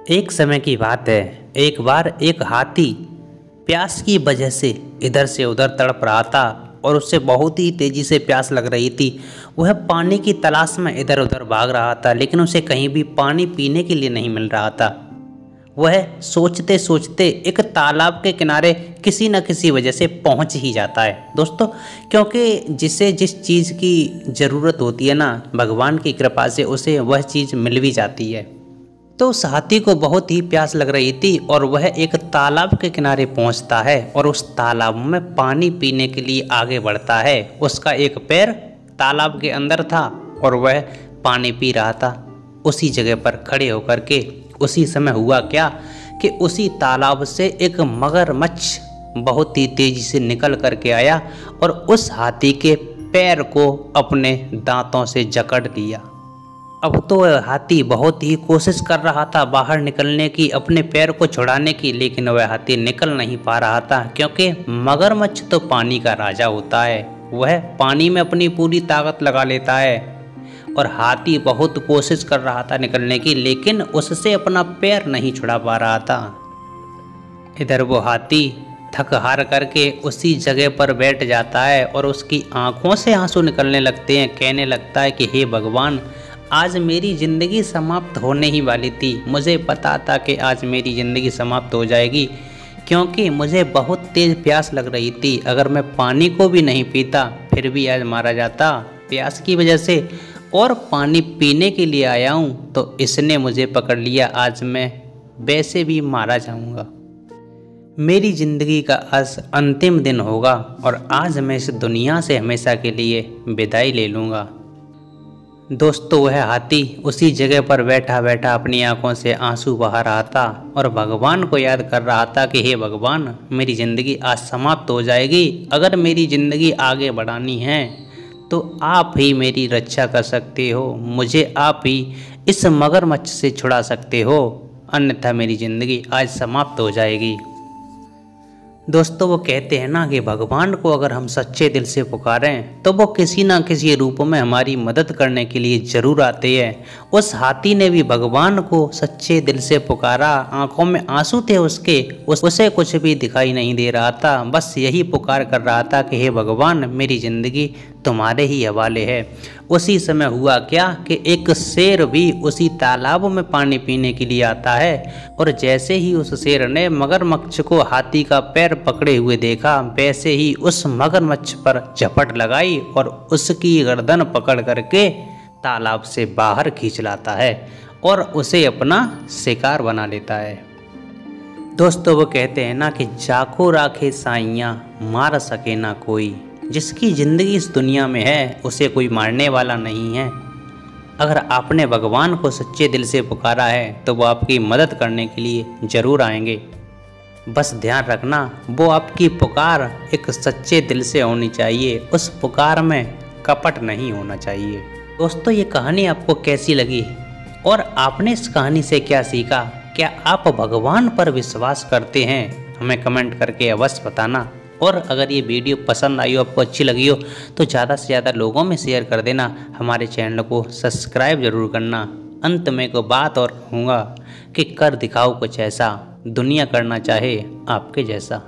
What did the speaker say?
एक समय की बात है। एक बार एक हाथी प्यास की वजह से इधर से उधर तड़प रहा था और उससे बहुत ही तेजी से प्यास लग रही थी। वह पानी की तलाश में इधर उधर भाग रहा था, लेकिन उसे कहीं भी पानी पीने के लिए नहीं मिल रहा था। वह सोचते सोचते एक तालाब के किनारे किसी न किसी वजह से पहुंच ही जाता है दोस्तों, क्योंकि जिसे जिस चीज़ की ज़रूरत होती है ना, भगवान की कृपा से उसे वह चीज़ मिल भी जाती है। तो उस हाथी को बहुत ही प्यास लग रही थी और वह एक तालाब के किनारे पहुंचता है और उस तालाब में पानी पीने के लिए आगे बढ़ता है। उसका एक पैर तालाब के अंदर था और वह पानी पी रहा था उसी जगह पर खड़े होकर के। उसी समय हुआ क्या कि उसी तालाब से एक मगरमच्छ बहुत ही तेजी से निकल करके आया और उस हाथी के पैर को अपने दांतों से जकड़ लिया। अब तो हाथी बहुत ही कोशिश कर रहा था बाहर निकलने की, अपने पैर को छुड़ाने की, लेकिन वह हाथी निकल नहीं पा रहा था, क्योंकि मगरमच्छ तो पानी का राजा होता है। वह पानी में अपनी पूरी ताकत लगा लेता है और हाथी बहुत कोशिश कर रहा था निकलने की, लेकिन उससे अपना पैर नहीं छुड़ा पा रहा था। इधर वो हाथी थक हार करके उसी जगह पर बैठ जाता है और उसकी आंखों से आंसू निकलने लगते हैं। कहने लगता है कि हे भगवान, आज मेरी ज़िंदगी समाप्त होने ही वाली थी। मुझे पता था कि आज मेरी ज़िंदगी समाप्त हो जाएगी, क्योंकि मुझे बहुत तेज़ प्यास लग रही थी। अगर मैं पानी को भी नहीं पीता फिर भी आज मारा जाता प्यास की वजह से, और पानी पीने के लिए आया हूँ तो इसने मुझे पकड़ लिया। आज मैं वैसे भी मारा जाऊँगा। मेरी ज़िंदगी का आज अंतिम दिन होगा और आज मैं इस दुनिया से हमेशा के लिए विदाई ले लूँगा। दोस्तों, वह हाथी उसी जगह पर बैठा बैठा अपनी आंखों से आंसू बहा रहा था और भगवान को याद कर रहा था कि हे भगवान, मेरी ज़िंदगी आज समाप्त हो जाएगी। अगर मेरी ज़िंदगी आगे बढ़ानी है तो आप ही मेरी रक्षा कर सकते हो। मुझे आप ही इस मगरमच्छ से छुड़ा सकते हो, अन्यथा मेरी ज़िंदगी आज समाप्त हो जाएगी। दोस्तों, वो कहते हैं ना कि भगवान को अगर हम सच्चे दिल से पुकारें तो वो किसी ना किसी रूप में हमारी मदद करने के लिए ज़रूर आते हैं। उस हाथी ने भी भगवान को सच्चे दिल से पुकारा। आंखों में आंसू थे उसके, उसे कुछ भी दिखाई नहीं दे रहा था। बस यही पुकार कर रहा था कि हे भगवान, मेरी ज़िंदगी तुम्हारे ही हवाले है। उसी समय हुआ क्या कि एक शेर भी उसी तालाब में पानी पीने के लिए आता है और जैसे ही उस शेर ने मगरमच्छ को हाथी का पैर पकड़े हुए देखा, वैसे ही उस मगरमच्छ पर झपट लगाई और उसकी गर्दन पकड़ करके तालाब से बाहर खींच लाता है और उसे अपना शिकार बना लेता है। दोस्तों, वो कहते हैं ना कि जाको राखे साइयाँ, मार सके ना कोई। जिसकी ज़िंदगी इस दुनिया में है उसे कोई मारने वाला नहीं है। अगर आपने भगवान को सच्चे दिल से पुकारा है तो वो आपकी मदद करने के लिए ज़रूर आएंगे। बस ध्यान रखना, वो आपकी पुकार एक सच्चे दिल से होनी चाहिए। उस पुकार में कपट नहीं होना चाहिए। दोस्तों, ये कहानी आपको कैसी लगी और आपने इस कहानी से क्या सीखा? क्या आप भगवान पर विश्वास करते हैं? हमें कमेंट करके अवश्य बताना। और अगर ये वीडियो पसंद आई हो, आपको अच्छी लगी हो, तो ज़्यादा से ज़्यादा लोगों में शेयर कर देना। हमारे चैनल को सब्सक्राइब जरूर करना। अंत में को बात और कहूँगा कि कर दिखाओ कुछ ऐसा, दुनिया करना चाहे आपके जैसा।